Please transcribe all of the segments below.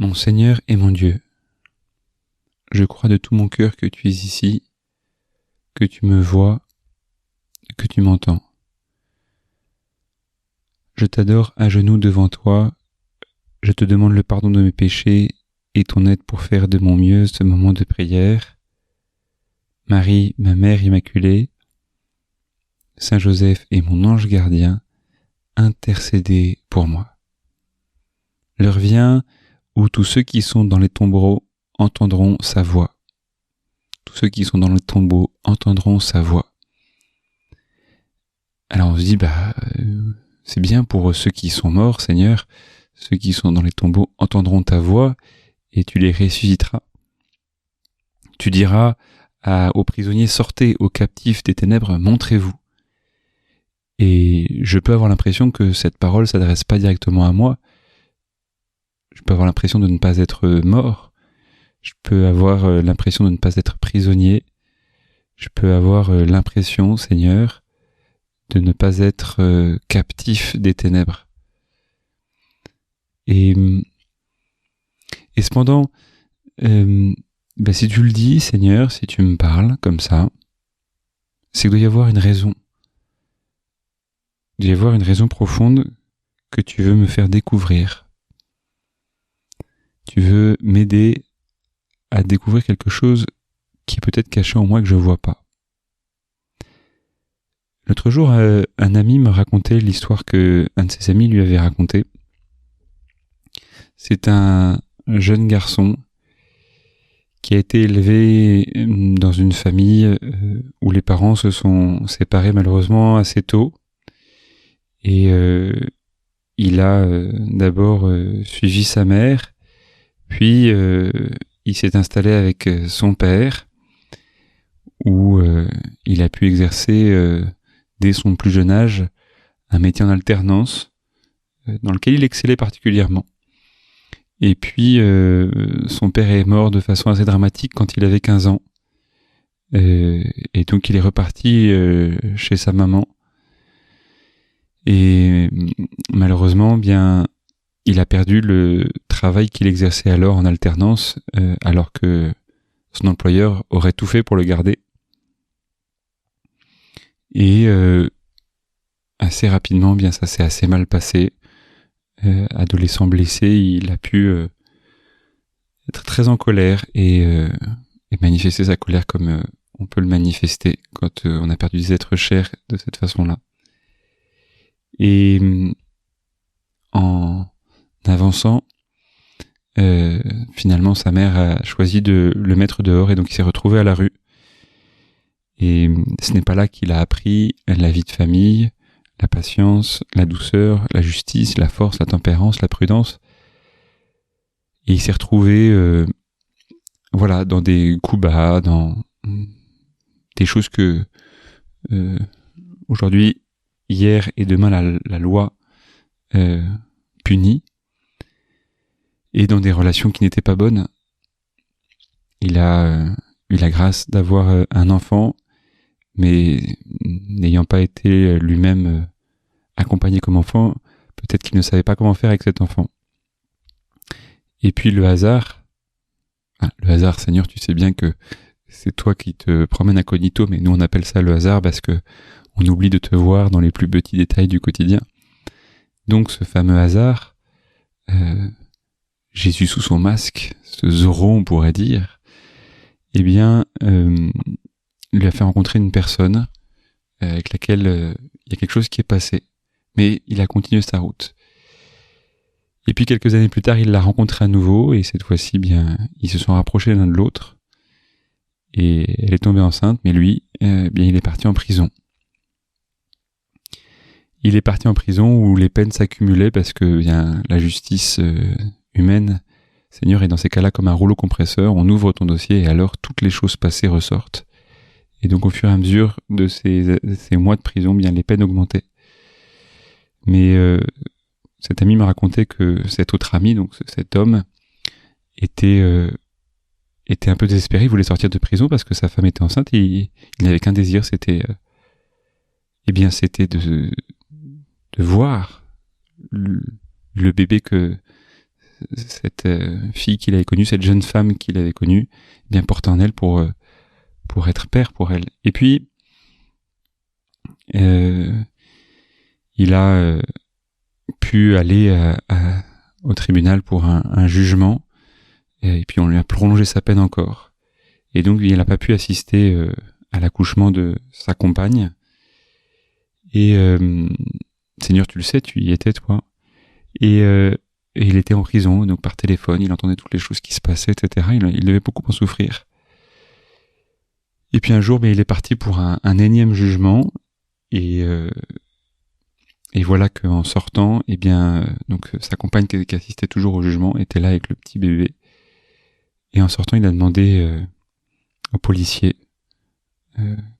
Mon Seigneur et mon Dieu, je crois de tout mon cœur que tu es ici, que tu me vois, que tu m'entends. Je t'adore à genoux devant toi, je te demande le pardon de mes péchés et ton aide pour faire de mon mieux ce moment de prière. Marie, ma mère immaculée, Saint Joseph et mon ange gardien, intercédez pour moi. L'heure vient où tous ceux qui sont dans les tombeaux entendront sa voix. Tous ceux qui sont dans les tombeaux entendront sa voix. Alors on se dit, c'est bien pour ceux qui sont morts, Seigneur, ceux qui sont dans les tombeaux entendront ta voix et tu les ressusciteras. Tu diras aux prisonniers, sortez, aux captifs des ténèbres, montrez-vous. Et je peux avoir l'impression que cette parole s'adresse pas directement à moi. Je peux avoir l'impression de ne pas être mort. Je peux avoir l'impression de ne pas être prisonnier. Je peux avoir l'impression, Seigneur, de ne pas être captif des ténèbres. Et cependant, si tu le dis, Seigneur, si tu me parles comme ça, c'est qu'il doit y avoir une raison. Il doit y avoir une raison profonde que tu veux me faire découvrir. Tu veux m'aider à découvrir quelque chose qui est peut-être caché en moi que je ne vois pas. L'autre jour, un ami me racontait l'histoire que un de ses amis lui avait racontée. C'est un jeune garçon qui a été élevé dans une famille où les parents se sont séparés malheureusement assez tôt. Et il a d'abord suivi sa mère, puis il s'est installé avec son père, où il a pu exercer dès son plus jeune âge un métier en alternance, dans lequel il excellait particulièrement. Et puis son père est mort de façon assez dramatique quand il avait 15 ans. Et donc il est reparti chez sa maman. Et malheureusement, il a perdu le travail qu'il exerçait alors en alternance, alors que son employeur aurait tout fait pour le garder. Et assez rapidement, ça s'est assez mal passé. Adolescent blessé, il a pu être très en colère et manifester sa colère comme on peut le manifester quand on a perdu des êtres chers de cette façon-là. Et en avançant, finalement sa mère a choisi de le mettre dehors et donc il s'est retrouvé à la rue. Et ce n'est pas là qu'il a appris la vie de famille, la patience, la douceur, la justice, la force, la tempérance, la prudence. Et il s'est retrouvé dans des coups bas, dans des choses que aujourd'hui, hier et demain la loi punit, et dans des relations qui n'étaient pas bonnes. Il a eu la grâce d'avoir un enfant, mais n'ayant pas été lui-même accompagné comme enfant, peut-être qu'il ne savait pas comment faire avec cet enfant. Et puis le hasard, Seigneur, tu sais bien que c'est toi qui te promènes incognito, mais nous on appelle ça le hasard parce que on oublie de te voir dans les plus petits détails du quotidien. Donc ce fameux hasard, Jésus sous son masque, ce Zorro on pourrait dire, lui a fait rencontrer une personne avec laquelle il y a quelque chose qui est passé. Mais il a continué sa route. Et puis quelques années plus tard, il l'a rencontrée à nouveau, et cette fois-ci, ils se sont rapprochés l'un de l'autre. Et elle est tombée enceinte, mais lui, il est parti en prison. Il est parti en prison où les peines s'accumulaient parce que la justice humaine, Seigneur, est dans ces cas-là comme un rouleau compresseur. On ouvre ton dossier et alors toutes les choses passées ressortent. Et donc au fur et à mesure de ces mois de prison, les peines augmentaient. Mais cet ami m'a raconté que cet autre ami, donc cet homme, était un peu désespéré. Il voulait sortir de prison parce que sa femme était enceinte et il n'avait qu'un désir, c'était de voir le bébé que cette fille qu'il avait connue, cette jeune femme qu'il avait connue, eh bien porter en elle pour être père pour elle. Et puis il a pu aller au tribunal pour un jugement, et puis on lui a prolongé sa peine encore. Et donc il n'a pas pu assister à l'accouchement de sa compagne. Et Seigneur, tu le sais, tu y étais toi. Et il était en prison, donc par téléphone, il entendait toutes les choses qui se passaient, etc. Il devait beaucoup en souffrir. Et puis un jour, il est parti pour un énième jugement, et voilà qu'en sortant, donc sa compagne qui assistait toujours au jugement était là avec le petit bébé. Et en sortant, il a demandé au policier,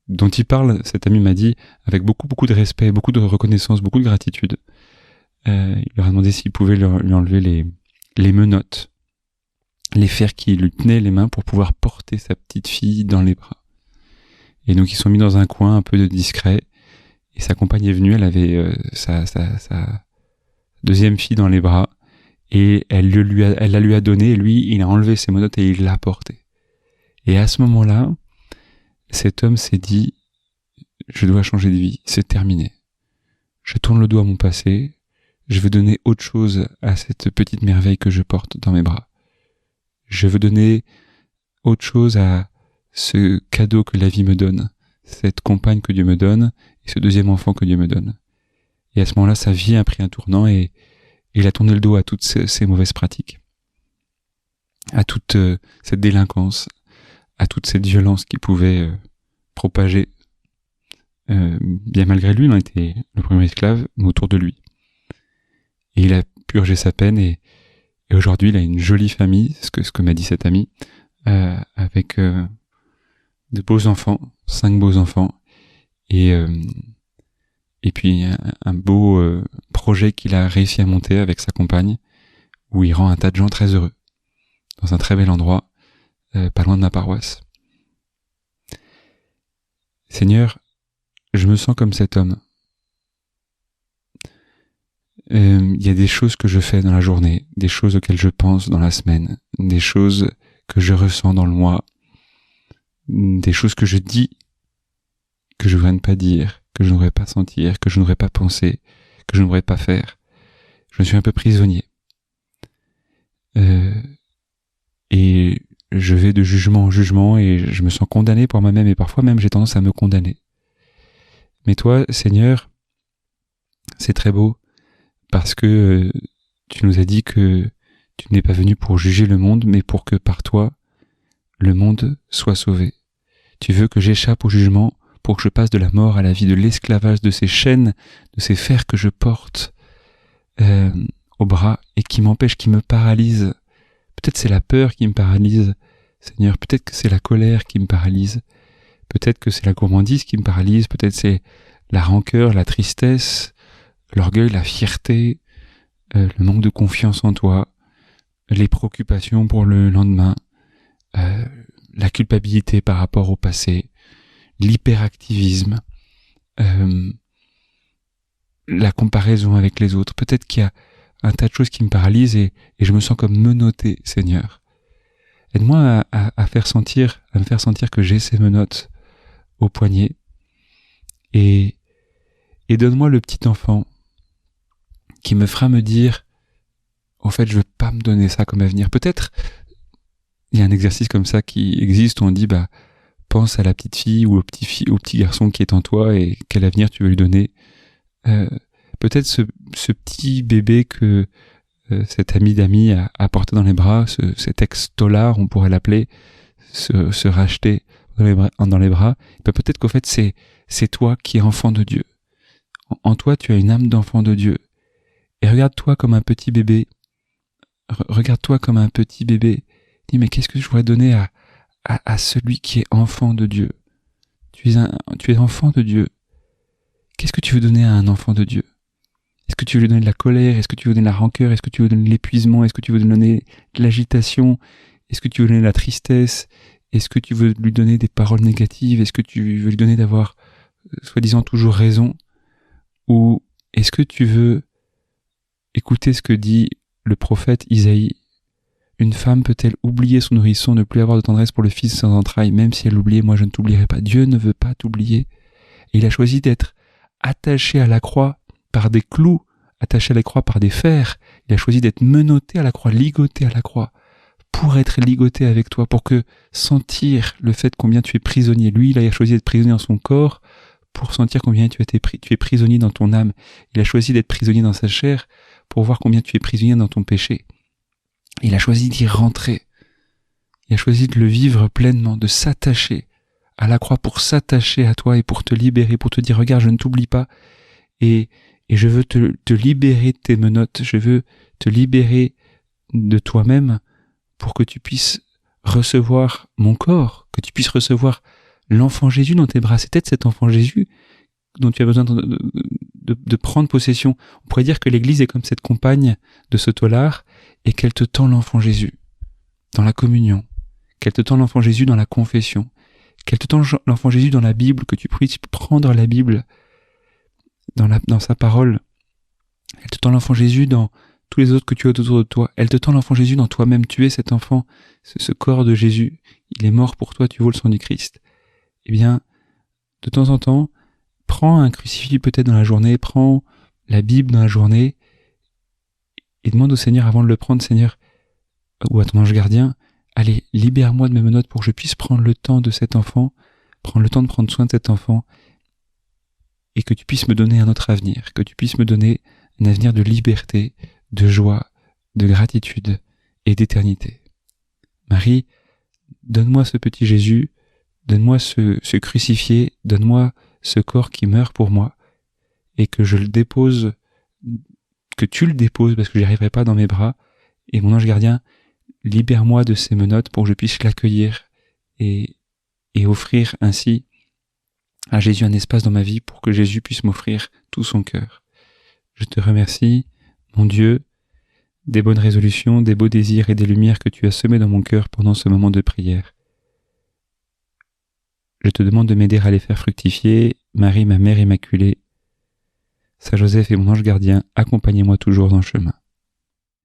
dont il parle, cet ami m'a dit, avec beaucoup de respect, beaucoup de reconnaissance, beaucoup de gratitude. Il leur a demandé s'il pouvait lui enlever les menottes, les fers qui lui tenaient les mains pour pouvoir porter sa petite fille dans les bras. Et donc ils sont mis dans un coin un peu discret, et sa compagne est venue, elle avait sa deuxième fille dans les bras, et elle la lui a donné, et lui il a enlevé ses menottes et il l'a portée. Et à ce moment-là, cet homme s'est dit, je dois changer de vie, c'est terminé. Je tourne le dos à mon passé, je veux donner autre chose à cette petite merveille que je porte dans mes bras. Je veux donner autre chose à ce cadeau que la vie me donne, cette compagne que Dieu me donne, et ce deuxième enfant que Dieu me donne. Et à ce moment-là, sa vie a pris un tournant, et il a tourné le dos à toutes ces mauvaises pratiques, à toute cette délinquance, à toute cette violence qui pouvait propager. Bien malgré lui, il en était le premier esclave, mais autour de lui. Et il a purgé sa peine, et aujourd'hui, il a une jolie famille, ce que m'a dit cet ami, avec de beaux enfants, 5 beaux enfants, et puis un beau projet qu'il a réussi à monter avec sa compagne, où il rend un tas de gens très heureux, dans un très bel endroit, pas loin de ma paroisse. Seigneur, je me sens comme cet homme. Il y a des choses que je fais dans la journée, des choses auxquelles je pense dans la semaine, des choses que je ressens dans le mois, des choses que je dis, que je ne devrais pas dire, que je ne devrais pas sentir, que je ne devrais pas penser, que je ne devrais pas faire. Je suis un peu prisonnier. Et je vais de jugement en jugement, et je me sens condamné pour moi-même, et parfois même j'ai tendance à me condamner. Mais toi, Seigneur, c'est très beau, parce que tu nous as dit que tu n'es pas venu pour juger le monde, mais pour que par toi, le monde soit sauvé. Tu veux que j'échappe au jugement pour que je passe de la mort à la vie, de l'esclavage, de ces chaînes, de ces fers que je porte au bras et qui m'empêchent, qui me paralysent. Peut-être c'est la peur qui me paralyse, Seigneur. Peut-être que c'est la colère qui me paralyse. Peut-être que c'est la gourmandise qui me paralyse. Peut-être c'est la rancœur, la tristesse, l'orgueil, la fierté, le manque de confiance en toi, les préoccupations pour le lendemain, la culpabilité par rapport au passé, l'hyperactivisme, la comparaison avec les autres. Peut-être qu'il y a un tas de choses qui me paralysent, et je me sens comme menotté, Seigneur. Aide-moi à me faire sentir que j'ai ces menottes au poignet, et donne-moi le petit enfant qui me fera me dire, en fait, je veux pas me donner ça comme avenir. Peut-être, il y a un exercice comme ça qui existe où on dit, pense à la petite fille ou au petit garçon qui est en toi et quel avenir tu veux lui donner. Peut-être ce petit bébé que cet ami d'amis a porté dans les bras, cet ex-tolard, on pourrait l'appeler, se racheter dans les bras. Peut-être qu'en fait, c'est toi qui es enfant de Dieu. En toi, tu as une âme d'enfant de Dieu. Et regarde-toi comme un petit bébé. Regarde-toi comme un petit bébé. Dis, mais qu'est-ce que je pourrais donner à celui qui est enfant de Dieu? Tu es enfant de Dieu. Qu'est-ce que tu veux donner à un enfant de Dieu? Est-ce que tu veux lui donner de la colère? Est-ce que tu veux donner de la rancœur? Est-ce que tu veux donner de l'épuisement? Est-ce que tu veux donner de l'agitation? Est-ce que tu veux donner de la tristesse? Est-ce que tu veux lui donner des paroles négatives? Est-ce que tu veux lui donner d'avoir, soi-disant, toujours raison? Ou est-ce que tu veux écouter ce que dit le prophète Isaïe. Une femme peut-elle oublier son nourrisson, ne plus avoir de tendresse pour le fils de ses entrailles, même si elle l'oubliait, moi je ne t'oublierai pas. Dieu ne veut pas t'oublier. Et il a choisi d'être attaché à la croix par des clous, attaché à la croix par des fers. Il a choisi d'être menotté à la croix, ligoté à la croix, pour être ligoté avec toi, pour que sentir le fait combien tu es prisonnier. Lui, il a choisi d'être prisonnier dans son corps pour sentir combien tu es prisonnier dans ton âme. Il a choisi d'être prisonnier dans sa chair pour voir combien tu es prisonnier dans ton péché. Il a choisi d'y rentrer. Il a choisi de le vivre pleinement, de s'attacher à la croix pour s'attacher à toi et pour te libérer, pour te dire, regarde, je ne t'oublie pas et je veux te libérer de tes menottes, je veux te libérer de toi-même pour que tu puisses recevoir mon corps, que tu puisses recevoir l'enfant Jésus dans tes bras. C'est peut-être cet enfant Jésus dont tu as besoin de prendre possession. On pourrait dire que l'Église est comme cette compagne de ce tôlard et qu'elle te tend l'enfant Jésus dans la communion, qu'elle te tend l'enfant Jésus dans la confession, qu'elle te tend l'enfant Jésus dans la Bible, que tu puisses prendre la Bible dans sa parole. Elle te tend l'enfant Jésus dans tous les autres que tu as autour de toi. Elle te tend l'enfant Jésus dans toi-même. Tu es cet enfant, ce corps de Jésus. Il est mort pour toi, tu vaux le sang du Christ. Eh bien, de temps en temps, prends un crucifix peut-être dans la journée, prends la Bible dans la journée et demande au Seigneur avant de le prendre, Seigneur, ou à ton ange gardien, allez, libère-moi de mes menottes pour que je puisse prendre le temps de cet enfant, prendre le temps de prendre soin de cet enfant et que tu puisses me donner un autre avenir, que tu puisses me donner un avenir de liberté, de joie, de gratitude et d'éternité. Marie, donne-moi ce petit Jésus, donne-moi ce crucifié, donne-moi ce corps qui meurt pour moi et que je le dépose, que tu le déposes parce que j'y arriverai pas dans mes bras et mon ange gardien, libère-moi de ces menottes pour que je puisse l'accueillir et offrir ainsi à Jésus un espace dans ma vie pour que Jésus puisse m'offrir tout son cœur. Je te remercie, mon Dieu, des bonnes résolutions, des beaux désirs et des lumières que tu as semés dans mon cœur pendant ce moment de prière. Je te demande de m'aider à les faire fructifier. Marie, ma mère immaculée, Saint Joseph et mon ange gardien, accompagnez-moi toujours dans le chemin.